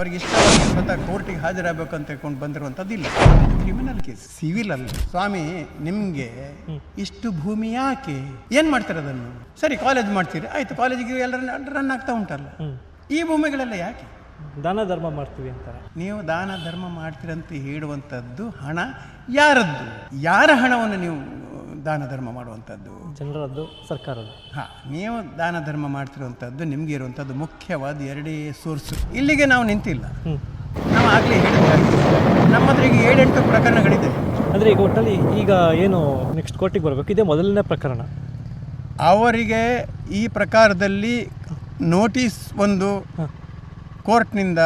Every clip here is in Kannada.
ಅವ್ರಿಗೆ ಇಷ್ಟವಾಗಿ ಸ್ವತಃ ಕೋರ್ಟಿಗೆ ಹಾಜರಾಗಬೇಕು ಅಂತ ಹೇಳ್ಕೊಂಡು ಬಂದಿರುವಂಥದ್ದು ಇಲ್ಲ. ಕ್ರಿಮಿನಲ್ ಕೇಸ್, ಸಿವಿಲ್ ಅಲ್ಲ. ಸ್ವಾಮಿ ನಿಮಗೆ ಇಷ್ಟು ಭೂಮಿ ಯಾಕೆ, ಏನು ಮಾಡ್ತಾರೆ ಅದನ್ನು? ಸರಿ ಕಾಲೇಜ್ ಮಾಡ್ತೀರಿ, ಆಯಿತು, ಕಾಲೇಜಿಗೆ ಎಲ್ಲ ರನ್ ಆಗ್ತಾ ಉಂಟಲ್ಲ, ಈ ಭೂಮಿಗಳೆಲ್ಲ ಯಾಕೆ? ದಾನ ಧರ್ಮ ಮಾಡ್ತೀವಿ ಅಂತಾರೆ. ನೀವು ದಾನ ಧರ್ಮ ಮಾಡ್ತೀರಂತ ಹೇಳುವಂಥದ್ದು ಹಣ ಯಾರದ್ದು? ಯಾರ ಹಣವನ್ನು ನೀವು ದಾನ ಧರ್ಮ ಮಾಡುವಂಥದ್ದು? ಜನರದ್ದು, ಸರ್ಕಾರದ್ದು. ಹಾಂ, ನೀವು ದಾನ ಧರ್ಮ ಮಾಡ್ತಿರುವಂಥದ್ದು ನಿಮಗೆ ಇರುವಂಥದ್ದು ಮುಖ್ಯವಾದ ಎರಡೇ ಸೋರ್ಸು. ಇಲ್ಲಿಗೆ ನಾವು ನಿಂತಿಲ್ಲ, ನಾವು ಆಗಲೇ ಹೇಳಿದಾಗ ನಮ್ಮ ಹತ್ರ ಈಗ 7-8 ಪ್ರಕರಣಗಳಿದೆ. ಅಂದರೆ ಈಗ ಒಟ್ಟಲ್ಲಿ ಈಗ ಏನು ನೆಕ್ಸ್ಟ್ ಕೋರ್ಟಿಗೆ ಬರಬೇಕು, ಇದೇ ಮೊದಲನೇ ಪ್ರಕರಣ. ಅವರಿಗೆ ಈ ಪ್ರಕಾರದಲ್ಲಿ ನೋಟಿಸ್ ಒಂದು ಕೋರ್ಟ್ನಿಂದ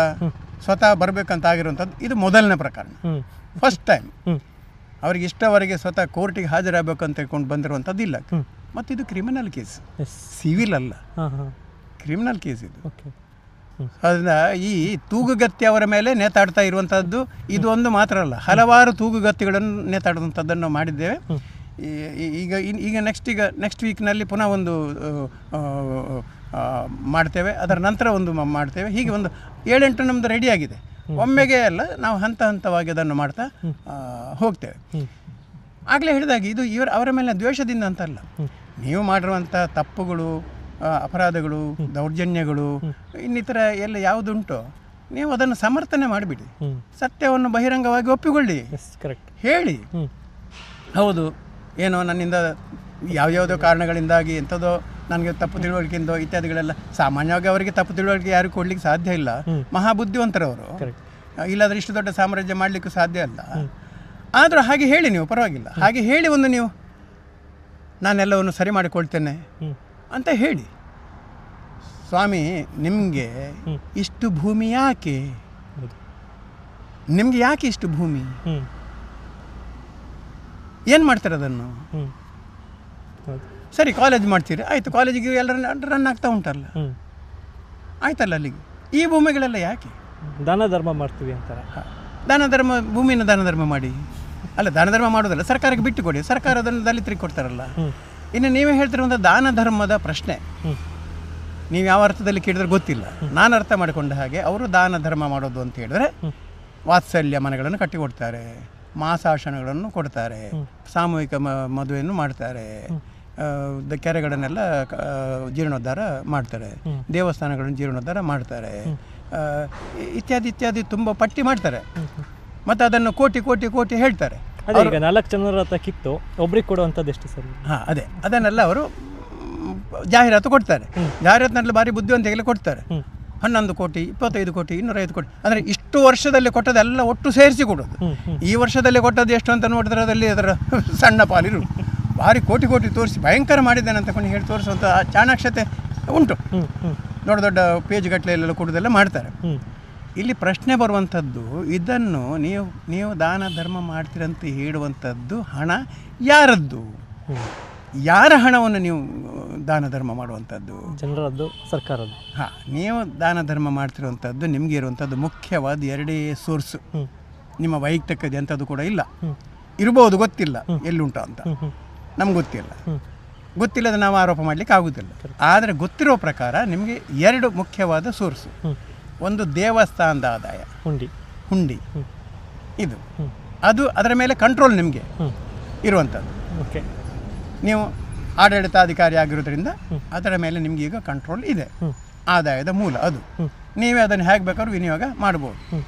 ಸ್ವತಃ ಬರಬೇಕಂತ ಆಗಿರುವಂಥದ್ದು ಇದು ಮೊದಲನೇ ಪ್ರಕರಣ, ಫಸ್ಟ್ ಟೈಮ್. ಅವ್ರಿಗೆ ಇಷ್ಟವರೆಗೆ ಸ್ವತಃ ಕೋರ್ಟಿಗೆ ಹಾಜರಾಗಬೇಕು ಅಂತ ಹೇಳ್ಕೊಂಡು ಬಂದಿರುವಂಥದ್ದು ಇಲ್ಲ. ಮತ್ತು ಇದು ಕ್ರಿಮಿನಲ್ ಕೇಸ್, ಸಿವಿಲ್ ಅಲ್ಲ, ಕ್ರಿಮಿನಲ್ ಕೇಸ್ ಇದು. ಅದರಿಂದ ಈ ತೂಗುಗತ್ತಿ ಅವರ ಮೇಲೆ ನೇತಾಡ್ತಾ ಇರುವಂಥದ್ದು ಇದು ಒಂದು ಮಾತ್ರ ಅಲ್ಲ, ಹಲವಾರು ತೂಗುಗತ್ತಿಗಳನ್ನು ನೇತಾಡುವಂಥದ್ದನ್ನು ಮಾಡಿದ್ದೇವೆ. ಈಗ ನೆಕ್ಸ್ಟ್ ವೀಕ್ನಲ್ಲಿ ಪುನಃ ಒಂದು ಮಾಡ್ತೇವೆ, ಅದರ ನಂತರ ಒಂದು ಮಾಡ್ತೇವೆ. ಹೀಗೆ ಒಂದು 7-8 ನಮ್ಮದು ರೆಡಿಯಾಗಿದೆ. ಒಮ್ಮೆಗೆ ಅಲ್ಲ, ನಾವು ಹಂತ ಹಂತವಾಗಿ ಅದನ್ನು ಮಾಡ್ತಾ ಹೋಗ್ತೇವೆ. ಆಗಲೇ ಹೇಳಿದಾಗ ಇದು ಅವರ ಮೇಲೆ ದ್ವೇಷದಿಂದ ಅಂತಲ್ಲ, ನೀವು ಮಾಡಿರುವಂಥ ತಪ್ಪುಗಳು, ಅಪರಾಧಗಳು, ದೌರ್ಜನ್ಯಗಳು, ಇನ್ನಿತರ ಎಲ್ಲ ಯಾವುದುಂಟೋ ನೀವು ಅದನ್ನು ಸಮರ್ಥನೆ ಮಾಡಿಬಿಡಿ, ಸತ್ಯವನ್ನು ಬಹಿರಂಗವಾಗಿ ಒಪ್ಪಿಕೊಳ್ಳಿ, ಹೇಳಿ ಹೌದು ಏನೋ ನನ್ನಿಂದ ಯಾವ್ಯಾವುದೋ ಕಾರಣಗಳಿಂದಾಗಿ ಎಂಥದೋ ನನಗೆ ತಪ್ಪು ತಿಳುವಳಿಕೆಯಿಂದ ಇತ್ಯಾದಿಗಳೆಲ್ಲ. ಸಾಮಾನ್ಯವಾಗಿ ಅವರಿಗೆ ತಪ್ಪು ತಿಳುವಳಿಕೆ ಯಾರು ಕೊಡ್ಲಿಕ್ಕೆ ಸಾಧ್ಯ ಇಲ್ಲ, ಮಹಾಬುದ್ಧಿವಂತರವರು, ಇಲ್ಲಾಂದರೆ ಇಷ್ಟು ದೊಡ್ಡ ಸಾಮ್ರಾಜ್ಯ ಮಾಡಲಿಕ್ಕೂ ಸಾಧ್ಯ ಅಲ್ಲ. ಆದರೂ ಹಾಗೆ ಹೇಳಿ, ನೀವು ಪರವಾಗಿಲ್ಲ, ಹಾಗೆ ಹೇಳಿ ಒಂದು ನೀವು ನಾನೆಲ್ಲವನ್ನು ಸರಿ ಮಾಡಿಕೊಳ್ತೇನೆ ಅಂತ ಹೇಳಿ. ಸ್ವಾಮಿ ನಿಮಗೆ ಇಷ್ಟು ಭೂಮಿ ಯಾಕೆ, ನಿಮಗೆ ಯಾಕೆ ಇಷ್ಟು ಭೂಮಿ, ಏನು ಮಾಡ್ತಾರೆ ಅದನ್ನು? ಸರಿ ಕಾಲೇಜ್ ಮಾಡ್ತೀರಿ, ಆಯಿತು, ಕಾಲೇಜಿಗೆ ಎಲ್ಲ ರನ್ ಆಗ್ತಾ ಉಂಟಲ್ಲ, ಆಯ್ತಲ್ಲ, ಅಲ್ಲಿಗೆ ಈ ಭೂಮಿಗಳೆಲ್ಲ ಯಾಕೆ? ದಾನ ಧರ್ಮ ಮಾಡ್ತೀವಿ ಅಂತಾರೆ. ದಾನ ಧರ್ಮ, ಭೂಮಿನ ದಾನ ಧರ್ಮ ಮಾಡಿ ಅಲ್ಲ, ದಾನ ಧರ್ಮ ಮಾಡೋದಲ್ಲ, ಸರ್ಕಾರಕ್ಕೆ ಬಿಟ್ಟು ಕೊಡಿ, ಸರ್ಕಾರ ಅದನ್ನು ದಲಿತರಿಗೆ ಕೊಡ್ತಾರಲ್ಲ. ಇನ್ನು ನೀವೇ ಹೇಳ್ತಿರುವಂಥ ದಾನ ಧರ್ಮದ ಪ್ರಶ್ನೆ ನೀವು ಯಾವ ಅರ್ಥದಲ್ಲಿ ಕೇಳಿದ್ರೆ ಗೊತ್ತಿಲ್ಲ. ನಾನು ಅರ್ಥ ಮಾಡಿಕೊಂಡ ಹಾಗೆ ಅವರು ದಾನ ಧರ್ಮ ಮಾಡೋದು ಅಂತ ಹೇಳಿದ್ರೆ ವಾತ್ಸಲ್ಯ ಮನೆಗಳನ್ನು ಕಟ್ಟಿಕೊಡ್ತಾರೆ, ಮಾಸಾಶನಗಳನ್ನು ಕೊಡ್ತಾರೆ, ಸಾಮೂಹಿಕ ಮದುವೆಯನ್ನು ಮಾಡ್ತಾರೆ, ಕೆರೆಗಳನ್ನೆಲ್ಲ ಜೀರ್ಣೋದ್ಧಾರ ಮಾಡ್ತಾರೆ, ದೇವಸ್ಥಾನಗಳನ್ನು ಜೀರ್ಣೋದ್ಧಾರ ಮಾಡ್ತಾರೆ, ಇತ್ಯಾದಿ ತುಂಬ ಪಟ್ಟಿ ಮಾಡ್ತಾರೆ. ಮತ್ತು ಅದನ್ನು ಕೋಟಿ ಕೋಟಿ ಕೋಟಿ ಹೇಳ್ತಾರೆ. ಈಗ 4 ಜನರ ಹತ್ರ ಕಿತ್ತು ಒಬ್ರಿಗೆ ಕೊಡುವಂಥದ್ದು ಎಷ್ಟು ಸರಿ? ಹಾಂ, ಅದೇ ಅದನ್ನೆಲ್ಲ ಅವರು ಜಾಹೀರಾತು ಕೊಡ್ತಾರೆ. ಜಾಹೀರಾತಿನಲ್ಲಿ ಭಾರಿ ಬುದ್ಧಿವಂತಿಕೆಲ್ಲ ಕೊಡ್ತಾರೆ. 11 ಕೋಟಿ, 25 ಕೋಟಿ, 205 ಕೋಟಿ, ಅಂದರೆ ಇಷ್ಟು ವರ್ಷದಲ್ಲಿ ಕೊಟ್ಟದೆಲ್ಲ ಒಟ್ಟು ಸೇರಿಸಿ ಕೊಡೋದು. ಈ ವರ್ಷದಲ್ಲಿ ಕೊಟ್ಟದ್ದು ಎಷ್ಟು ಅಂತ ನೋಡಿದ್ರೆ ಅದರಲ್ಲಿ ಅದರ ಸಣ್ಣ ಪಾಲಿರು ಭಾರಿ ಕೋಟಿ ಕೋಟಿ ತೋರಿಸಿ ಭಯಂಕರ ಮಾಡಿದ್ದೇನೆ ಅಂತ ಹೇಳಿ ತೋರಿಸುವಂಥ ಚಾಣಾಕ್ಷತೆ ಉಂಟು. ದೊಡ್ಡ ದೊಡ್ಡ ಪೇಜ್ ಗಟ್ಟಲೆಲ್ಲ ಕೊಡೋದೆಲ್ಲ ಮಾಡ್ತಾರೆ. ಇಲ್ಲಿ ಪ್ರಶ್ನೆ ಬರುವಂಥದ್ದು ಇದನ್ನು ನೀವು ದಾನ ಧರ್ಮ ಮಾಡ್ತೀರಂತ ಹೇಳುವಂಥದ್ದು ಹಣ ಯಾರದ್ದು? ಯಾರ ಹಣವನ್ನು ನೀವು ದಾನ ಧರ್ಮ ಮಾಡುವಂಥದ್ದು? ಜನರದ್ದು, ಸರ್ಕಾರದ್ದು. ಹಾಂ, ನೀವು ದಾನ ಧರ್ಮ ಮಾಡ್ತಿರುವಂಥದ್ದು ನಿಮಗೆ ಇರುವಂಥದ್ದು ಮುಖ್ಯವಾದ ಎರಡೇ ಸೋರ್ಸು. ನಿಮ್ಮ ವೈಯಕ್ತಿಕತೆ ಅಂಥದ್ದು ಕೂಡ ಇಲ್ಲ, ಇರ್ಬೋದು, ಗೊತ್ತಿಲ್ಲ ಎಲ್ಲುಂಟು ಅಂತ, ನಮ್ಗೆ ಗೊತ್ತಿಲ್ಲದ ನಾವು ಆರೋಪ ಮಾಡಲಿಕ್ಕೆ ಆಗೋದಿಲ್ಲ. ಆದರೆ ಗೊತ್ತಿರೋ ಪ್ರಕಾರ ನಿಮಗೆ 2 ಮುಖ್ಯವಾದ ಸೋರ್ಸು. ಒಂದು ದೇವಸ್ಥಾನದ ಆದಾಯ, ಹುಂಡಿ, ಇದು ಅದು ಅದರ ಮೇಲೆ ಕಂಟ್ರೋಲ್ ನಿಮಗೆ ಇರುವಂಥದ್ದು. ನೀವು ಆಡಳಿತಾಧಿಕಾರಿ ಆಗಿರೋದ್ರಿಂದ ಅದರ ಮೇಲೆ ನಿಮ್ಗೆ ಈಗ ಕಂಟ್ರೋಲ್ ಇದೆ. ಆದಾಯದ ಮೂಲ ಅದು, ನೀವೇ ಅದನ್ನು ಹೇಗೆ ಬೇಕಾದ್ರೂ ವಿನಿಯೋಗ ಮಾಡ್ಬೋದು.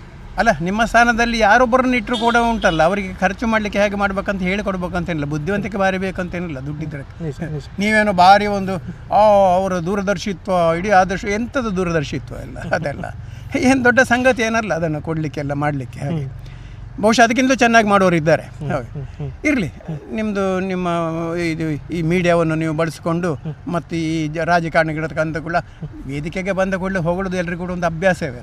ಅಲ್ಲ, ನಿಮ್ಮ ಸ್ಥಾನದಲ್ಲಿ ಯಾರೊಬ್ಬರನ್ನು ಇಟ್ಟರು ಕೂಡ ಉಂಟಲ್ಲ, ಅವರಿಗೆ ಖರ್ಚು ಮಾಡಲಿಕ್ಕೆ ಹೇಗೆ ಮಾಡ್ಬೇಕಂತ ಹೇಳಿಕೊಡ್ಬೇಕಂತೇನಿಲ್ಲ, ಬುದ್ಧಿವಂತಿಕೆ ಭಾರಿ ಬೇಕಂತೇನಿಲ್ಲ. ದುಡ್ಡಿದ್ರೆ ನೀವೇನೋ ಭಾರಿ ಒಂದು ಅವರ ದೂರದರ್ಶಿತ್ವ, ಇಡೀ ಆದರ್ಶ, ಎಂಥದ್ದು ದೂರದರ್ಶಿತ್ವ ಇಲ್ಲ, ಅದೆಲ್ಲ ಏನು ದೊಡ್ಡ ಸಂಗತಿ ಏನಲ್ಲ ಅದನ್ನು ಕೊಡಲಿಕ್ಕೆಲ್ಲ ಮಾಡಲಿಕ್ಕೆ. ಹಾಗೆ ಬಹುಶಃ ಅದಕ್ಕಿಂತ ಚೆನ್ನಾಗಿ ಮಾಡೋರು ಇದ್ದಾರೆ. ಇರಲಿ, ನಿಮ್ಮ ಈ ಮೀಡಿಯಾವನ್ನು ನೀವು ಬಳಸಿಕೊಂಡು ಮತ್ತು ಈ ರಾಜಕಾರಣಿಗಳಿರ್ತಕ್ಕಂಥ ಕೂಡ ವೇದಿಕೆಗೆ ಬಂದ ಕೂಡಲೇ ಹೊಗಳೋದು ಎಲ್ರಿಗೂ ಕೂಡ ಒಂದು ಅಭ್ಯಾಸವೇ.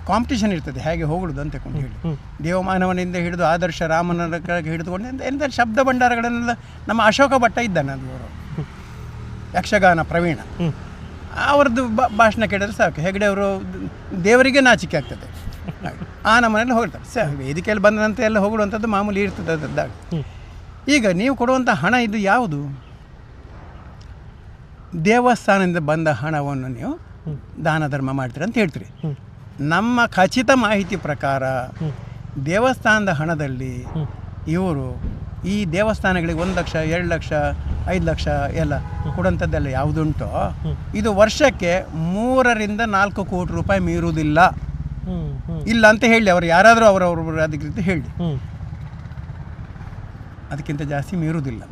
ಕಾಂಪಿಟೇಷನ್ ಇರ್ತದೆ ಹೇಗೆ ಹೊಗಳೋದು ಅಂತಕೊಂಡು ಹೇಳಿ, ದೇವಮಾನವನಿಂದ ಹಿಡಿದು ಆದರ್ಶ ರಾಮನ ಹಿಡಿದುಕೊಂಡು ಎಂಥ ಶಬ್ದ ಭಂಡಾರಗಳನ್ನೆಲ್ಲ ನಮ್ಮ ಅಶೋಕ ಭಟ್ಟ ಇದ್ದಾನೆ, ಅದು ಯಕ್ಷಗಾನ ಪ್ರವೀಣ, ಅವರದ್ದು ಭಾಷಣ ಕೇಳಿದ್ರೆ ಸಾಕು, ಹೆಗಡೆ ಅವರು ದೇವರಿಗೆ ನಾಚಿಕೆ ಆಗ್ತದೆ. ಆ ನಮ್ಮನೆಲ್ಲ ಹೋಗ್ತಾರೆ, ವೇದಿಕೆಯಲ್ಲಿ ಬಂದಂತೆ ಎಲ್ಲ ಹೊಗಳುವಂಥದ್ದು ಮಾಮೂಲಿ ಇರ್ತದೆ ಅದರದ್ದಾಗ. ಈಗ ನೀವು ಕೊಡುವಂಥ ಹಣ ಇದು ಯಾವುದು? ದೇವಸ್ಥಾನದಿಂದ ಬಂದ ಹಣವನ್ನು ನೀವು ದಾನ ಧರ್ಮ ಮಾಡ್ತೀರಿ ಅಂತ ಹೇಳ್ತೀರಿ. ನಮ್ಮ ಖಚಿತ ಮಾಹಿತಿ ಪ್ರಕಾರ ದೇವಸ್ಥಾನದ ಹಣದಲ್ಲಿ ಇವರು ಈ ದೇವಸ್ಥಾನಗಳಿಗೆ 1 ಲಕ್ಷ 2 ಲಕ್ಷ 5 ಲಕ್ಷ ಎಲ್ಲ ಕೊಡುವಂಥದ್ದೆಲ್ಲ ಯಾವುದುಂಟೋ ಇದು ವರ್ಷಕ್ಕೆ 3 ರಿಂದ 4 ಕೋಟಿ ರೂಪಾಯಿ ಮೀರುವುದಿಲ್ಲ. ಇಲ್ಲ ಅಂತ ಹೇಳಿ ಅವರು ಯಾರಾದರೂ ಅವರವ್ರ ಅಧಿಕೃತ ಹೇಳಿ, ಅದಕ್ಕಿಂತ ಜಾಸ್ತಿ ಮೀರುವುದಿಲ್ಲ.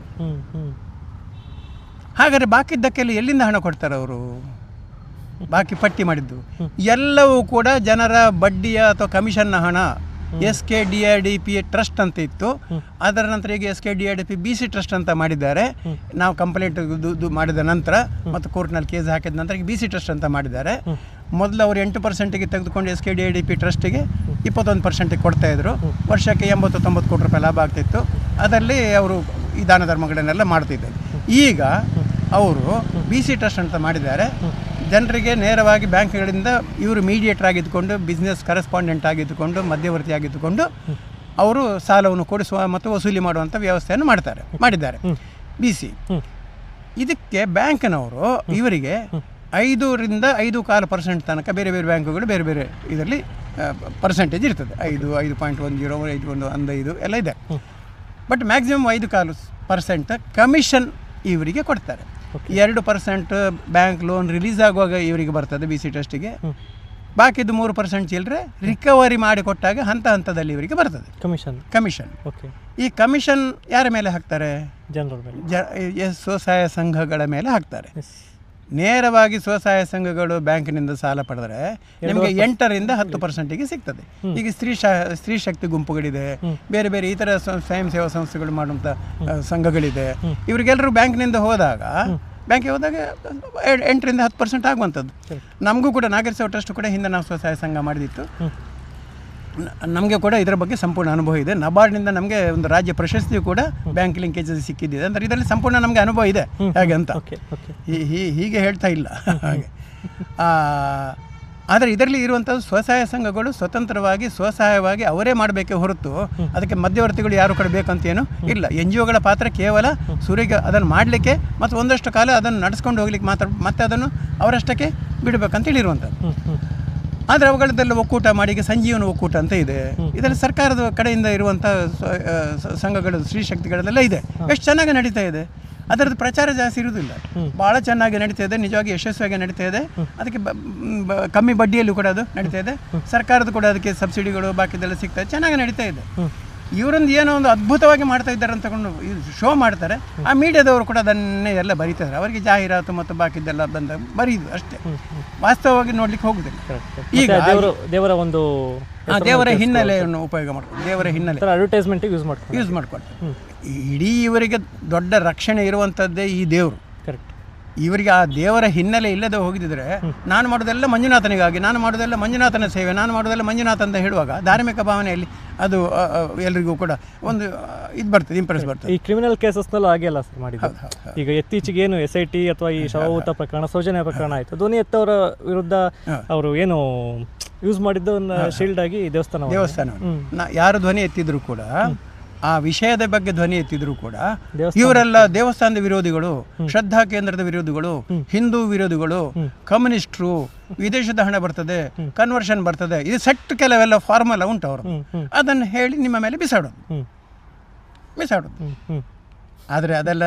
ಹಾಗಾದರೆ ಬಾಕಿದ್ದಕ್ಕೆಲ್ಲ ಎಲ್ಲಿಂದ ಹಣ ಕೊಡ್ತಾರೆ ಅವರು? ಬಾಕಿ ಪಟ್ಟಿ ಮಾಡಿದ್ದು ಎಲ್ಲವೂ ಕೂಡ ಜನರ ಬಡ್ಡಿಯ ಅಥವಾ ಕಮಿಷನ್ನ ಹಣ. SKDRDP ಟ್ರಸ್ಟ್ ಅಂತ ಇತ್ತು, ಅದರ ನಂತರ ಈಗ SKDRDP BC ಟ್ರಸ್ಟ್ ಅಂತ ಮಾಡಿದ್ದಾರೆ. ನಾವು ಕಂಪ್ಲೇಂಟ್ ಮಾಡಿದ ನಂತರ ಮತ್ತು ಕೋರ್ಟ್ನಲ್ಲಿ ಕೇಸ್ ಹಾಕಿದ ನಂತರ ಈಗ BC ಟ್ರಸ್ಟ್ ಅಂತ ಮಾಡಿದ್ದಾರೆ. ಮೊದಲು ಅವರು 8%ಗೆ ತೆಗೆದುಕೊಂಡು SKDRDP ಟ್ರಸ್ಟಿಗೆ 21%ಗೆ ಕೊಡ್ತಾಯಿದ್ರು. ವರ್ಷಕ್ಕೆ 80-90 ಕೋಟಿ ರೂಪಾಯಿ ಲಾಭ ಆಗ್ತಿತ್ತು. ಅದರಲ್ಲಿ ಅವರು ಈ ದಾನ ಧರ್ಮಗಳನ್ನೆಲ್ಲ ಮಾಡ್ತಿದ್ದಾರೆ. ಈಗ ಅವರು BC ಟ್ರಸ್ಟ್ ಅಂತ ಮಾಡಿದ್ದಾರೆ. ಜನರಿಗೆ ನೇರವಾಗಿ ಬ್ಯಾಂಕ್ಗಳಿಂದ ಇವರು ಮೀಡಿಯೇಟರ್ ಆಗಿದ್ದುಕೊಂಡು, ಬಿಸ್ನೆಸ್ ಕರೆಸ್ಪಾಂಡೆಂಟ್ ಆಗಿದ್ದುಕೊಂಡು, ಮಧ್ಯವರ್ತಿ ಆಗಿದ್ದುಕೊಂಡು ಅವರು ಸಾಲವನ್ನು ಕೊಡಿಸುವ ಮತ್ತು ವಸೂಲಿ ಮಾಡುವಂಥ ವ್ಯವಸ್ಥೆಯನ್ನು ಮಾಡಿದ್ದಾರೆ BC. ಇದಕ್ಕೆ ಬ್ಯಾಂಕ್ನವರು ಇವರಿಗೆ 5 ರಿಂದ 5.25% ತನಕ ಬೇರೆ ಬೇರೆ ಬ್ಯಾಂಕುಗಳು ಬೇರೆ ಬೇರೆ ಇದರಲ್ಲಿ ಪರ್ಸೆಂಟೇಜ್ ಇರ್ತದೆ. 5, 5.10, 5.15 ಎಲ್ಲ ಇದೆ. ಬಟ್ ಮ್ಯಾಕ್ಸಿಮಮ್ 5.25% ಕಮಿಷನ್ ಇವರಿಗೆ ಕೊಡ್ತಾರೆ. 2% ಬ್ಯಾಂಕ್ ಲೋನ್ ರಿಲೀಸ್ ಆಗುವಾಗ ಇವರಿಗೆ ಬರ್ತದೆ BC ಟ್ರಸ್ಟಿಗೆ. ಬಾಕಿದು 3% ಚಿಲ್ಲರೆ ರಿಕವರಿ ಮಾಡಿ ಕೊಟ್ಟಾಗ ಹಂತ ಹಂತದಲ್ಲಿ ಇವರಿಗೆ ಬರ್ತದೆ ಕಮಿಷನ್. ಈ ಕಮಿಷನ್ ಯಾರ ಮೇಲೆ ಹಾಕ್ತಾರೆ? ಜನರ ಮೇಲೆ, ಸ್ವಸಹಾಯ ಸಂಘಗಳ ಮೇಲೆ ಹಾಕ್ತಾರೆ. ನೇರವಾಗಿ ಸ್ವಸಹಾಯ ಸಂಘಗಳು ಬ್ಯಾಂಕಿನಿಂದ ಸಾಲ ಪಡೆದರೆ ನಿಮಗೆ 8 ರಿಂದ 10%ಗೆ ಸಿಗ್ತದೆ. ಈಗ ಸ್ತ್ರೀ ಶಕ್ತಿ ಗುಂಪುಗಳಿದೆ, ಬೇರೆ ಬೇರೆ ಇತರ ಸ್ವಯಂ ಸೇವಾ ಸಂಸ್ಥೆಗಳು ಮಾಡುವಂಥ ಸಂಘಗಳಿದೆ. ಇವರಿಗೆಲ್ಲರೂ ಬ್ಯಾಂಕ್ನಿಂದ ಹೋದಾಗ 8 ರಿಂದ 10% ಆಗುವಂಥದ್ದು. ನಮಗೂ ಕೂಡ ನಾಗರಿಕ ಟ್ರಸ್ಟ್ ಕೂಡ ಹಿಂದೆ ನಾವು ಸ್ವಸಹಾಯ ಸಂಘ ಮಾಡಿದಿತ್ತು. ನಮಗೆ ಕೂಡ ಇದರ ಬಗ್ಗೆ ಸಂಪೂರ್ಣ ಅನುಭವ ಇದೆ. ನಬಾರ್ಡ್ನಿಂದ ನಮಗೆ ಒಂದು ರಾಜ್ಯ ಪ್ರಶಸ್ತಿಯು ಕೂಡ ಬ್ಯಾಂಕ್ ಲಿಂಕೇಜಸ್ ಸಿಕ್ಕಿದ್ದಿದೆ. ಅಂದರೆ ಇದರಲ್ಲಿ ಸಂಪೂರ್ಣ ನಮಗೆ ಅನುಭವ ಇದೆ ಹೇಗೆ ಅಂತ ಹೀಗೆ ಹೇಳ್ತಾ ಇಲ್ಲ ಹಾಗೆ. ಆದರೆ ಇದರಲ್ಲಿ ಇರುವಂಥದ್ದು ಸ್ವಸಹಾಯ ಸಂಘಗಳು ಸ್ವತಂತ್ರವಾಗಿ ಸ್ವಸಹಾಯವಾಗಿ ಅವರೇ ಮಾಡಬೇಕೇ ಹೊರತು ಅದಕ್ಕೆ ಮಧ್ಯವರ್ತಿಗಳು ಯಾರು ಕೊಡಬೇಕಂತೇನು ಇಲ್ಲ. NGOಗಳ ಪಾತ್ರ ಕೇವಲ ಸುರಿಗೆ ಅದನ್ನು ಮಾಡಲಿಕ್ಕೆ ಮತ್ತು ಒಂದಷ್ಟು ಕಾಲ ಅದನ್ನು ನಡೆಸ್ಕೊಂಡು ಹೋಗ್ಲಿಕ್ಕೆ ಮಾತ್ರ, ಮತ್ತೆ ಅದನ್ನು ಅವರಷ್ಟಕ್ಕೆ ಬಿಡಬೇಕಂತೇಳಿ ಇರುವಂಥದ್ದು. ಆದರೆ ಅವುಗಳದ್ದೆಲ್ಲ ಒಕ್ಕೂಟ ಮಾಡಿ, ಈಗ ಸಂಜೀವನ ಒಕ್ಕೂಟ ಅಂತ ಇದೆ, ಇದರಲ್ಲಿ ಸರ್ಕಾರದ ಕಡೆಯಿಂದ ಇರುವಂಥ ಸಂಘಗಳು ಸ್ತ್ರೀ ಶಕ್ತಿಗಳಲ್ಲೆಲ್ಲ ಇದೆ. ಎಷ್ಟು ಚೆನ್ನಾಗಿ ನಡೀತಾ ಇದೆ. ಅದರದ್ದು ಪ್ರಚಾರ ಜಾಸ್ತಿ ಇರುವುದಿಲ್ಲ, ಭಾಳ ಚೆನ್ನಾಗಿ ನಡೀತಾ ಇದೆ, ನಿಜವಾಗಿ ಯಶಸ್ವಿಯಾಗಿ ನಡೀತಾ ಇದೆ. ಅದಕ್ಕೆ ಕಮ್ಮಿ ಬಡ್ಡಿಯಲ್ಲೂ ಕೂಡ ಅದು ನಡೀತಾ ಇದೆ. ಸರ್ಕಾರದ ಕೂಡ ಅದಕ್ಕೆ ಸಬ್ಸಿಡಿಗಳು ಬಾಕಿದೆಲ್ಲ ಸಿಗ್ತಾ ಇದೆ, ಚೆನ್ನಾಗಿ ನಡೀತಾ ಇದೆ. ಇವರೊಂದು ಏನೋ ಒಂದು ಅದ್ಭುತವಾಗಿ ಮಾಡ್ತಾ ಇದ್ದಾರೆ ಅಂತ ತಗೊಂಡು ಶೋ ಮಾಡ್ತಾರೆ. ಆ ಮೀಡಿಯಾದವರು ಕೂಡ ಅದನ್ನೇ ಎಲ್ಲ ಬರೀತಾರೆ. ಅವರಿಗೆ ಜಾಹೀರಾತು ಮತ್ತು ಬಾಕಿದ್ದೆಲ್ಲ ಬಂದ ಬರೀದು ಅಷ್ಟೇ, ವಾಸ್ತವವಾಗಿ ನೋಡ್ಲಿಕ್ಕೆ ಹೋಗುದಿಲ್ಲ. ಈಗ ದೇವರ ಹಿನ್ನೆಲೆಯನ್ನು ಉಪಯೋಗ ಮಾಡ್ಕೊಂಡು, ದೇವರ ಹಿನ್ನೆಲೆ ಅಡ್ವರ್ಟೈಸ್ಮೆಂಟ್ ಯೂಸ್ ಮಾಡ್ಕೊಳ್ತಾರೆ. ಇಡೀ ಇವರಿಗೆ ದೊಡ್ಡ ರಕ್ಷಣೆ ಇರುವಂಥದ್ದೇ ಈ ದೇವರು. ಇವರಿಗೆ ಆ ದೇವರ ಹಿನ್ನೆಲೆ ಇಲ್ಲದೆ ಹೋಗಿದ್ದರೆ, ನಾನು ಮಾಡೋದೆಲ್ಲ ಮಂಜುನಾಥನಿಗಾಗಿ, ನಾನು ಮಾಡೋದೆಲ್ಲ ಮಂಜುನಾಥನ ಸೇವೆ, ನಾನು ಮಾಡೋದೆಲ್ಲ ಮಂಜುನಾಥ ಅಂತ ಹೇಳುವಾಗ ಧಾರ್ಮಿಕ ಭಾವನೆಯಲ್ಲಿ ಅದು ಎಲ್ರಿಗೂ ಕೂಡ ಒಂದು ಇದು ಬರ್ತದೆ, ಇಂಪ್ರೆಸ್ ಬರ್ತದೆ. ಈ ಕ್ರಿಮಿನಲ್ ಕೇಸಸ್ನಲ್ಲೂ ಹಾಗೆ ಅಲ್ಲ ಸರ್ ಮಾಡಿದ್ದು. ಈಗ ಇತ್ತೀಚೆಗೆ ಏನು SIT ಅಥವಾ ಈ ಶವಭೂತ ಪ್ರಕರಣ, ಸೌಜನ್ಯ ಪ್ರಕರಣ ಆಯಿತು. ಧ್ವನಿ ಎತ್ತವರ ವಿರುದ್ಧ ಅವರು ಏನು ಯೂಸ್ ಮಾಡಿದ್ದು ಶೀಲ್ಡ್ ಆಗಿ ದೇವಸ್ಥಾನ ಯಾರು ಧ್ವನಿ ಎತ್ತಿದ್ರು ಕೂಡ, ಆ ವಿಷಯದ ಬಗ್ಗೆ ಧ್ವನಿ ಎತ್ತಿದ್ರು ಕೂಡ ಇವರೆಲ್ಲ ದೇವಸ್ಥಾನದ ವಿರೋಧಿಗಳು, ಶ್ರದ್ಧಾ ಕೇಂದ್ರದ ವಿರೋಧಿಗಳು, ಹಿಂದೂ ವಿರೋಧಿಗಳು, ಕಮ್ಯುನಿಸ್ಟ್ರು, ವಿದೇಶದ ಹಣ ಬರ್ತದೆ, ಕನ್ವರ್ಷನ್ ಬರ್ತದೆ, ಇದು ಸೆಟ್ ಕೆಲವೆಲ್ಲ ಫಾರ್ಮುಲಾ ಉಂಟು ಅವರು. ಅದನ್ನು ಹೇಳಿ ನಿಮ್ಮ ಮೇಲೆ ಬಿಸಾಡೋದು. ಆದರೆ ಅದೆಲ್ಲ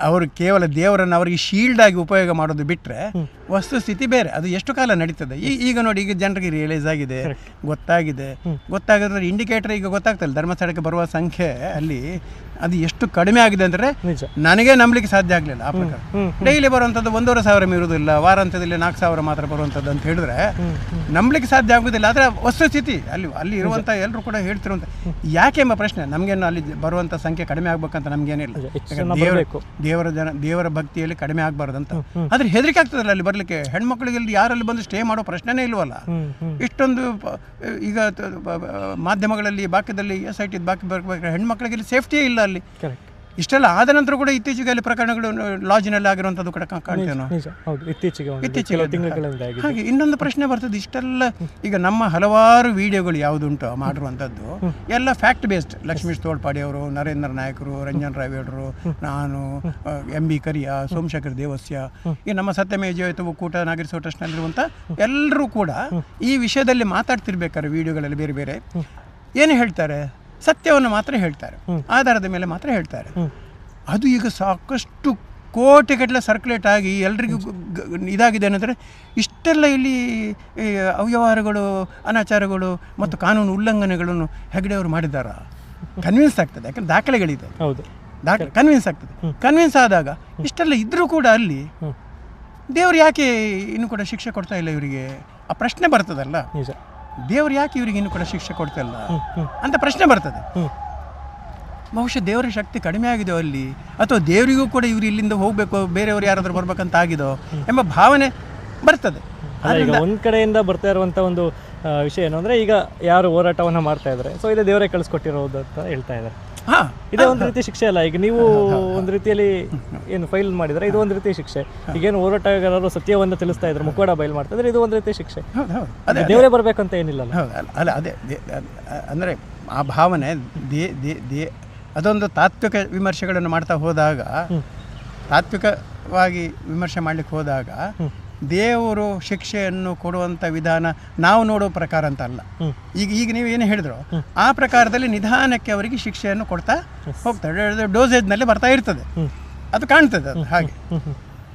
ಅವರು ಕೇವಲ ದೇವರನ್ನು ಅವರಿಗೆ ಶೀಲ್ಡ್ ಆಗಿ ಉಪಯೋಗ ಮಾಡೋದು ಬಿಟ್ಟರೆ ವಸ್ತುಸ್ಥಿತಿ ಬೇರೆ. ಅದು ಎಷ್ಟು ಕಾಲ ನಡೀತದೆ. ಈಗ ನೋಡಿ, ಈಗ ಜನರಿಗೆ ರಿಯಲೈಸ್ ಆಗಿದೆ, ಗೊತ್ತಾಗಿದ್ರೆ ಇಂಡಿಕೇಟರ್ ಈಗ ಗೊತ್ತಾಗ್ತಲ್ಲ. ಧರ್ಮಸ್ಥಳಕ್ಕೆ ಬರುವ ಸಂಖ್ಯೆ ಅಲ್ಲಿ ಅದು ಎಷ್ಟು ಕಡಿಮೆ ಆಗಿದೆ ಅಂದರೆ ನನಗೆ ನಂಬಲಿಕ್ಕೆ ಸಾಧ್ಯ ಆಗಲಿಲ್ಲ. ಆ ಪ್ರಕಾರ ಡೈಲಿ ಬರುವಂಥದ್ದು 1,500 ಮೀರುವುದಿಲ್ಲ, ವಾರಾಂತ್ಯದಲ್ಲಿ 4,000 ಮಾತ್ರ ಬರುವಂಥದ್ದು ಅಂತ ಹೇಳಿದ್ರೆ ನಂಬಲಿಕ್ಕೆ ಸಾಧ್ಯ ಆಗೋದಿಲ್ಲ. ಆದರೆ ವಸ್ತುಸ್ಥಿತಿ ಅಲ್ಲಿ ಇರುವಂಥ ಎಲ್ಲರೂ ಕೂಡ ಹೇಳ್ತಿರುವಂಥ ಯಾಕೆ ಎಂಬ ಪ್ರಶ್ನೆ. ನಮಗೇನು ಅಲ್ಲಿ ಬರುವಂಥ ಸಂಖ್ಯೆ ಕಡಿಮೆ ಆಗ್ಬೇಕಂತ ನಮಗೇನಿಲ್ಲ. ದೇವರ ಭಕ್ತಿಯಲ್ಲಿ ಕಡಿಮೆ ಆಗಬಾರ್ದಂತ. ಆದರೆ ಹೆದರಿಕೆ ಆಗ್ತದಲ್ಲ ಅಲ್ಲಿ ಬರಲಿಕ್ಕೆ. ಹೆಣ್ಮಕ್ಳಿಗೆ ಯಾರಲ್ಲಿ ಬಂದು ಸ್ಟೇ ಮಾಡೋ ಪ್ರಶ್ನೆನೇ ಇಲ್ವಲ್ಲ. ಇಷ್ಟೊಂದು ಈಗ ಮಾಧ್ಯಮಗಳಲ್ಲಿ ಬಾಕಿದಲ್ಲಿ SIT ಬಾಕಿ ಬರ್ಬೇಕಾದ್ರೆ ಹೆಣ್ಮಕ್ಳಿಗೆ ಸೇಫ್ಟಿಯೇ ಇಲ್ಲ ಅಲ್ಲಿ. ಇಷ್ಟೆಲ್ಲ ಆದ ನಂತರ ಕೂಡ ಇತ್ತೀಚೆಗೆ ಅಲ್ಲಿ ಪ್ರಕರಣಗಳು ಲಾಜಿನಲ್ಲಿ ಆಗಿರುವಂಥದ್ದು ಕೂಡ ಕಾಣ್ತೇವೆ ನಾವು. ನಿಜ ಹೌದು, ಇತ್ತೀಚೆಗೆ ತಿಂಗಳುಗಳಿಂದ ಆಗಿದೆ. ಹಾಗೆ ಇನ್ನೊಂದು ಪ್ರಶ್ನೆ ಬರ್ತದೆ, ಇಷ್ಟೆಲ್ಲ ಈಗ ನಮ್ಮ ಹಲವಾರು ವಿಡಿಯೋಗಳು ಯಾವುದುಂಟು ಮಾಡಿರುವಂಥದ್ದು ಎಲ್ಲ ಫ್ಯಾಕ್ಟ್ ಬೇಸ್ಡ್. ಲಕ್ಷ್ಮೀಶ್ ತೋಳ್ಪಾಡಿ ಅವರು, ನರೇಂದ್ರ ನಾಯಕರು, ರಂಜನ್ ರಾವೇಡ್ರು, ನಾನು, MB ಕರಿಯ, ಸೋಮಶೇಖರ್ ದೇವಸ್ಯ, ಈ ನಮ್ಮ ಸತ್ಯಮೇವ ಜಯತೆ ಒಕ್ಕೂಟ, ನಾಗರಿಕ ಟ್ರಸ್ಟ್ನಲ್ಲಿರುವಂಥ ಎಲ್ಲರೂ ಕೂಡ ಈ ವಿಷಯದಲ್ಲಿ ಮಾತಾಡ್ತಿರ್ಬೇಕಾದ್ರೆ ವಿಡಿಯೋಗಳಲ್ಲಿ ಬೇರೆ ಬೇರೆ ಏನು ಹೇಳ್ತಾರೆ, ಸತ್ಯವನ್ನು ಮಾತ್ರ ಹೇಳ್ತಾರೆ, ಆಧಾರದ ಮೇಲೆ ಮಾತ್ರ ಹೇಳ್ತಾರೆ. ಅದು ಈಗ ಸಾಕಷ್ಟು ಕೋಟಿಗಟ್ಟಲೆ ಸರ್ಕ್ಯುಲೇಟ್ ಆಗಿ ಎಲ್ರಿಗೂ ಇದಾಗಿದೆ ಏನಂದರೆ, ಇಷ್ಟೆಲ್ಲ ಇಲ್ಲಿ ಅವ್ಯವಹಾರಗಳು, ಅನಾಚಾರಗಳು ಮತ್ತು ಕಾನೂನು ಉಲ್ಲಂಘನೆಗಳನ್ನು ಹೆಗಡೆ ಅವರು ಮಾಡಿದ್ದಾರಾ? ಕನ್ವಿನ್ಸ್ ಆಗ್ತದೆ, ಯಾಕಂದ್ರೆ ದಾಖಲೆಗಳಿದೆ. ಹೌದು, ಕನ್ವಿನ್ಸ್ ಆಗ್ತದೆ. ಕನ್ವಿನ್ಸ್ ಆದಾಗ ಇಷ್ಟೆಲ್ಲ ಇದ್ದರೂ ಕೂಡ ಅಲ್ಲಿ ದೇವರು ಯಾಕೆ ಇನ್ನೂ ಕೂಡ ಶಿಕ್ಷೆ ಕೊಡ್ತಾ ಇಲ್ಲ ಇವರಿಗೆ? ಆ ಪ್ರಶ್ನೆ ಬರ್ತದಲ್ಲ, ದೇವರು ಯಾಕೆ ಇವರಿಗೆ ಇನ್ನೂ ಕೂಡ ಶಿಕ್ಷೆ ಕೊಡ್ತಾ ಇಲ್ಲ ಅಂತ ಪ್ರಶ್ನೆ ಬರ್ತದೆ. ಬಹುಶಃ ದೇವರ ಶಕ್ತಿ ಕಡಿಮೆ ಆಗಿದೋ ಅಲ್ಲಿ, ಅಥವಾ ದೇವರಿಗೂ ಕೂಡ ಇವರು ಇಲ್ಲಿಂದ ಹೋಗಬೇಕು, ಬೇರೆಯವರು ಯಾರಾದರೂ ಬರ್ಬೇಕಂತ ಆಗಿದೋ ಎಂಬ ಭಾವನೆ ಬರ್ತದೆ. ಈಗ ಒಂದು ಕಡೆಯಿಂದ ಬರ್ತಾ ಇರುವಂಥ ಒಂದು ವಿಷಯ ಏನು ಅಂದರೆ, ಈಗ ಯಾರು ಹೋರಾಟವನ್ನು ಮಾಡ್ತಾ ಇದ್ದಾರೆ, ಸೊ ಇದೇ ದೇವರೇ ಕಳಿಸ್ಕೊಟ್ಟಿರೋದು ಅಂತ ಹೇಳ್ತಾ ಇದ್ದಾರೆ. ಇದೇ ಒಂದು ರೀತಿ ಶಿಕ್ಷೆ ಅಲ್ಲ? ಈಗ ನೀವು ಒಂದು ರೀತಿಯಲ್ಲಿ ಏನು ಫೈಲ್ ಮಾಡಿದರೆ ಇದು ಒಂದು ರೀತಿ ಶಿಕ್ಷೆ. ಈಗೇನು ಹೋರಾಟಗಾರರು ಸತ್ಯವನ್ನು ತಿಳಿಸ್ತಾ ಇದ್ರು, ಮುಖವಾಡ ಬಯಲು ಮಾಡ್ತಾ ಇದ್ರೆ ಇದು ಒಂದು ರೀತಿ ಶಿಕ್ಷೆ. ದೇವರೇ ಬರಬೇಕಂತ ಏನಿಲ್ಲ ಅಲ್ಲ. ಅದೇ ಅಂದರೆ ಆ ಭಾವನೆ ಅದೊಂದು ತಾತ್ವಿಕ ವಿಮರ್ಶೆಗಳನ್ನು ಮಾಡ್ತಾ ಹೋದಾಗ, ತಾತ್ವಿಕವಾಗಿ ವಿಮರ್ಶೆ ಮಾಡಲಿಕ್ಕೆ ಹೋದಾಗ ದೇವರು ಶಿಕ್ಷೆಯನ್ನು ಕೊಡುವಂಥ ವಿಧಾನ ನಾವು ನೋಡೋ ಪ್ರಕಾರ ಅಂತ ಅಲ್ಲ. ಈಗ ನೀವು ಏನು ಹೇಳಿದ್ರು ಆ ಪ್ರಕಾರದಲ್ಲಿ ನಿಧಾನಕ್ಕೆ ಅವರಿಗೆ ಶಿಕ್ಷೆಯನ್ನು ಕೊಡ್ತಾ ಹೋಗ್ತಾರೆ. ಡೋಸೇಜ್ನಲ್ಲಿ ಬರ್ತಾ ಇರ್ತದೆ, ಅದು ಕಾಣ್ತದೆ. ಅದು ಹಾಗೆ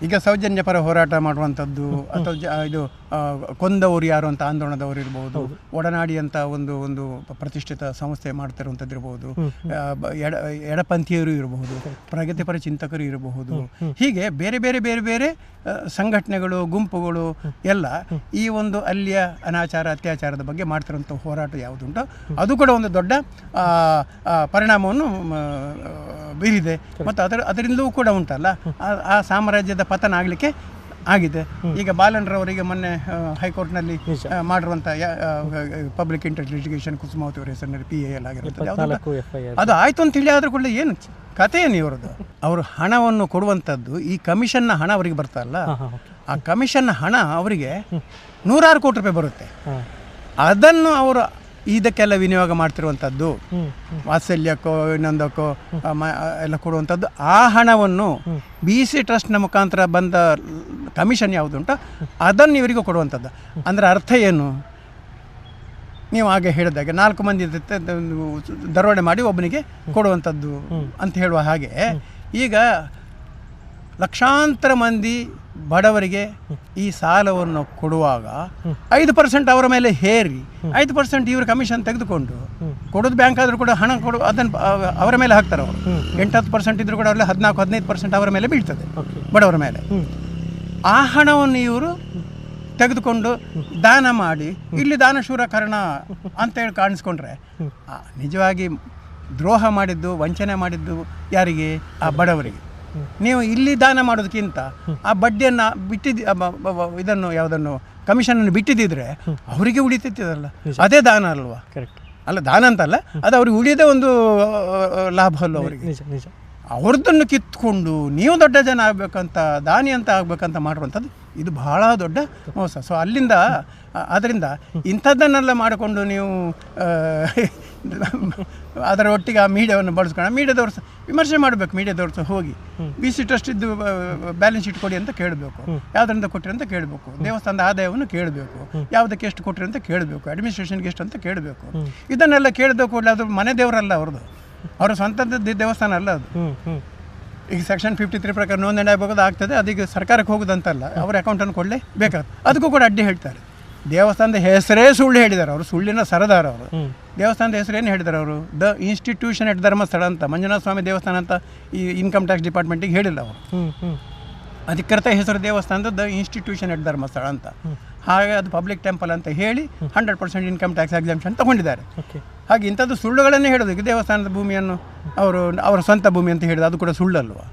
ಈಗ ಸೌಜನ್ಯ ಪರ ಹೋರಾಟ ಮಾಡುವಂಥದ್ದು, ಅಥವಾ ಇದು ಕೊಂದವರು ಯಾರು ಅಂತ ಆಂದೋಲನದವರು ಇರ್ಬೋದು, ಒಡನಾಡಿ ಅಂತ ಒಂದು ಪ್ರತಿಷ್ಠಿತ ಸಂಸ್ಥೆ ಮಾಡ್ತಿರುವಂಥದ್ದು ಇರ್ಬೋದು, ಎಡಪಂಥೀಯರು ಇರಬಹುದು, ಪ್ರಗತಿಪರ ಚಿಂತಕರು ಇರಬಹುದು. ಹೀಗೆ ಬೇರೆ ಬೇರೆ ಬೇರೆ ಬೇರೆ ಸಂಘಟನೆಗಳು, ಗುಂಪುಗಳು ಎಲ್ಲ ಈ ಒಂದು ಅಲ್ಲಿಯ ಅನಾಚಾರ, ಅತ್ಯಾಚಾರದ ಬಗ್ಗೆ ಮಾಡ್ತಿರುವಂಥ ಹೋರಾಟ ಯಾವುದುಂಟೋ ಅದು ಕೂಡ ಒಂದು ದೊಡ್ಡ ಪರಿಣಾಮವನ್ನು ಬೀರಿದೆ. ಮತ್ತು ಅದರಿಂದಲೂ ಕೂಡ ಉಂಟಲ್ಲ ಆ ಸಾಮ್ರಾಜ್ಯದ ಪತನ ಆಗಲಿಕ್ಕೆ ಆಗಿದೆ. ಈಗ ಬಾಲನ್ರವರಿಗೆ ಮೊನ್ನೆ ಹೈಕೋರ್ಟ್ನಲ್ಲಿ ಮಾಡಿರುವಂಥ ಪಬ್ಲಿಕ್ ಇಂಟ್ರೆಸ್ಟ್ ಲಿಟಿಗೇಷನ್ ಕುಸುಮಾವತಿ ಅವರ ಹೆಸರಿನಲ್ಲಿ PIL ಆಗಿರುತ್ತದೆ, ಅದು ಆಯಿತು ಅಂತ ಹೇಳಿ ಆದರೂ ಕೂಡ ಏನು ಕಥೆ ಏನು ಇವರದ್ದು? ಅವರು ಹಣವನ್ನು ಕೊಡುವಂಥದ್ದು, ಈ ಕಮಿಷನ್ನ ಹಣ ಅವರಿಗೆ ಬರ್ತಲ್ಲ, ಆ ಕಮಿಷನ್ನ ಹಣ ಅವರಿಗೆ 100 ಕೋಟಿ ರೂಪಾಯಿ ಬರುತ್ತೆ. ಅದನ್ನು ಅವರು ಇದಕ್ಕೆಲ್ಲ ವಿನಿಯೋಗ ಮಾಡ್ತಿರುವಂಥದ್ದು, ವಾತ್ಸಲ್ಯಕ್ಕೋ ಇನ್ನೊಂದಕ್ಕೋ ಎಲ್ಲ ಕೊಡುವಂಥದ್ದು. ಆ ಹಣವನ್ನು BC ಟ್ರಸ್ಟ್ನ ಮುಖಾಂತರ ಬಂದ ಕಮಿಷನ್ ಯಾವುದುಂಟು ಅದನ್ನು ಇವರಿಗೂ ಕೊಡುವಂಥದ್ದು. ಅಂದರೆ ಅರ್ಥ ಏನು? ನೀವು ಹಾಗೆ ಹೇಳಿದಾಗ 4 ಮಂದಿ ದರೋಡೆ ಮಾಡಿ ಒಬ್ಬನಿಗೆ ಕೊಡುವಂಥದ್ದು ಅಂತ ಹೇಳುವ ಹಾಗೆ, ಈಗ ಲಕ್ಷಾಂತರ ಮಂದಿ ಬಡವರಿಗೆ ಈ ಸಾಲವನ್ನು ಕೊಡುವಾಗ 5% ಅವರ ಮೇಲೆ ಹೇರಿ 5% ಇವರು ಕಮಿಷನ್ ತೆಗೆದುಕೊಂಡು ಕೊಡೋದು. ಬ್ಯಾಂಕ್ ಆದರೂ ಕೂಡ ಹಣ ಅದನ್ನು ಅವರ ಮೇಲೆ ಹಾಕ್ತಾರೆ. ಅವರು 8-10% ಇದ್ರೂ ಕೂಡ ಅವರಲ್ಲಿ 14-15% ಅವರ ಮೇಲೆ ಬೀಳ್ತದೆ, ಬಡವರ ಮೇಲೆ. ಆ ಹಣವನ್ನು ಇವರು ತೆಗೆದುಕೊಂಡು ದಾನ ಮಾಡಿ ಇಲ್ಲಿ ದಾನಶೂರ ಕರ್ಣ ಅಂತೇಳಿ ಕಾಣಿಸ್ಕೊಂಡ್ರೆ ನಿಜವಾಗಿ ದ್ರೋಹ ಮಾಡಿದ್ದು, ವಂಚನೆ ಮಾಡಿದ್ದು ಯಾರಿಗೆ? ಆ ಬಡವರಿಗೆ. ನೀವು ಇಲ್ಲಿ ದಾನ ಮಾಡೋದಕ್ಕಿಂತ ಆ ಬಡ್ಡಿಯನ್ನು ಇದನ್ನು ಯಾವುದನ್ನು ಕಮಿಷನನ್ನು ಬಿಟ್ಟಿದ್ದಿದ್ರೆ ಅವರಿಗೆ ಉಳಿತಿದ್ದಲ್ಲ, ಅದೇ ದಾನ ಅಲ್ವಾ? ಅಲ್ಲ, ದಾನ ಅಂತಲ್ಲ, ಅದು ಅವ್ರಿಗೆ ಉಳಿದೇ ಒಂದು ಲಾಭ ಅಲ್ಲ ಅವರಿಗೆ. ಅವ್ರದ್ದನ್ನು ಕಿತ್ಕೊಂಡು ನೀವು ದೊಡ್ಡ ಜನ ಆಗಬೇಕಂತ, ದಾನಿ ಅಂತ ಆಗಬೇಕಂತ ಮಾಡುವಂಥದ್ದು ಇದು ಬಹಳ ದೊಡ್ಡ ಮೋಸ. ಸೊ ಅಲ್ಲಿಂದ ಅದರಿಂದ ಇಂಥದ್ದನ್ನೆಲ್ಲ ಮಾಡಿಕೊಂಡು ನೀವು ಅದರ ಒಟ್ಟಿಗೆ ಆ ಮೀಡಿಯಾವನ್ನು ಬಳಸ್ಕೊಂಡು ಮೀಡಿಯಾದವ್ರು ವಿಮರ್ಶೆ ಮಾಡಬೇಕು. ಮೀಡಿಯಾದವ್ರು ಹೋಗಿ BC ಟ್ರಸ್ಟ್ ಇದ್ದು ಬ್ಯಾಲೆನ್ಸ್ ಶೀಟ್ ಕೊಡಿ ಅಂತ ಕೇಳಬೇಕು, ಯಾವುದರಿಂದ ಕೊಟ್ಟರಿ ಅಂತ ಕೇಳಬೇಕು, ದೇವಸ್ಥಾನದ ಆದಾಯವನ್ನು ಕೇಳಬೇಕು, ಯಾವುದಕ್ಕೆ ಎಷ್ಟು ಕೊಟ್ಟರಿ ಅಂತ ಕೇಳಬೇಕು, ಅಡ್ಮಿನಿಸ್ಟ್ರೇಷನ್ಗೆ ಎಷ್ಟು ಅಂತ ಕೇಳಬೇಕು. ಇದನ್ನೆಲ್ಲ ಕೇಳಿದ ಕೂಡಲೇ ಅದು ಮನೆ ದೇವರಲ್ಲ ಅವ್ರದ್ದು, ಅವರ ಸ್ವಂತದ ದೇವಸ್ಥಾನ ಅಲ್ಲ ಅದು. ಈಗ ಸೆಕ್ಷನ್ 53 ಪ್ರಕಾರ ನೋಂದಣಿ ಆಗಬಹುದು ಆಗ್ತದೆ, ಅದೀಗ ಸರ್ಕಾರಕ್ಕೆ ಹೋಗೋದಂತಲ್ಲ, ಅವರ ಅಕೌಂಟನ್ನು ಕೊಡಲೇ ಬೇಕಾಗ್ತದೆ. ಅದಕ್ಕೂ ಕೂಡ ಅಡ್ಡಿ ಹೇಳ್ತಾರೆ. ದೇವಸ್ಥಾನದ ಹೆಸರೇ ಸುಳ್ಳು ಹೇಳಿದ್ದಾರೆ ಅವರು, ಸುಳ್ಳಿನ ಸರದಾರ ಅವರು. ದೇವಸ್ಥಾನದ ಹೆಸರು ಏನು ಹೇಳಿದ್ದಾರೆ ಅವರು? ದ ಇನ್ಸ್ಟಿಟ್ಯೂಷನ್ ಎಟ್ ಧರ್ಮಸ್ಥಳ ಅಂತ, ಮಂಜುನಾಥ ಸ್ವಾಮಿ ದೇವಸ್ಥಾನ ಅಂತ ಈ ಇನ್ಕಮ್ ಟ್ಯಾಕ್ಸ್ ಡಿಪಾರ್ಟ್ಮೆಂಟಿಗೆ ಹೇಳಿಲ್ಲ ಅವರು. ಅಧಿಕೃತ ಹೆಸರು ದೇವಸ್ಥಾನದ ದ ಇನ್ಸ್ಟಿಟ್ಯೂಷನ್ ಎಟ್ ಧರ್ಮಸ್ಥಳ ಅಂತ. ಹಾಗೆ ಅದು ಪಬ್ಲಿಕ್ ಟೆಂಪಲ್ ಅಂತ ಹೇಳಿ 100% ಇನ್ಕಮ್ ಟ್ಯಾಕ್ಸ್ ಎಕ್ಸಾಮ್ಷನ್ ತಗೊಂಡಿದ್ದಾರೆ. ಹಾಗೆ ಇಂಥದ್ದು ಸುಳ್ಳುಗಳನ್ನೇ ಹೇಳೋದು. ಈಗ ದೇವಸ್ಥಾನದ ಭೂಮಿಯನ್ನು ಅವರು ಅವರ ಸ್ವಂತ ಭೂಮಿ ಅಂತ ಹೇಳಿದ್ರು, ಅದು ಕೂಡ ಸುಳ್ಳಲ್ವಾ?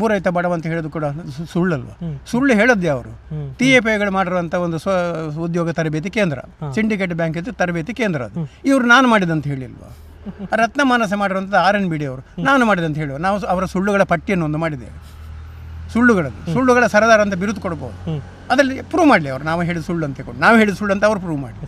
ಭೂರಹಿತ ಬಡವ ಅಂತ ಹೇಳೋದು ಕೂಡ ಸುಳ್ಳಲ್ವಾ? ಸುಳ್ಳು ಹೇಳೋದೇ ಅವರು. TAPIಗಳು ಮಾಡಿರುವಂಥ ಒಂದು ಉದ್ಯೋಗ ತರಬೇತಿ ಕೇಂದ್ರ, ಸಿಂಡಿಕೇಟ್ ಬ್ಯಾಂಕ್ ಇದ್ದು ತರಬೇತಿ ಕೇಂದ್ರ ಅದು. ಇವರು ನಾನು ಮಾಡಿದಂತ ಹೇಳಿಲ್ವಾ? ರತ್ನಮಾನಸ ಮಾಡಿರುವಂಥದ್ದು RNBD ಅವರು, ನಾನು ಮಾಡಿದೆ ಅಂತ ಹೇಳುವ. ನಾವು ಅವರ ಸುಳ್ಳುಗಳ ಪಟ್ಟಿಯನ್ನು ಒಂದು ಮಾಡಿದ್ದೇವೆ, ಸುಳ್ಳುಗಳ ಸರದಾರ ಅಂತ ಬಿರುದು ಕೊಡ್ಬೋದು. ಅದರಲ್ಲಿ ಪ್ರೂವ್ ಮಾಡಲಿ ಅವರು, ನಾವು ಹೇಳಿದ ಸುಳ್ಳು ಅಂತ ಕೊಡು, ನಾವು ಹೇಳಿದ ಸುಳ್ಳು ಅಂತ ಅವ್ರು ಪ್ರೂವ್ ಮಾಡಿ.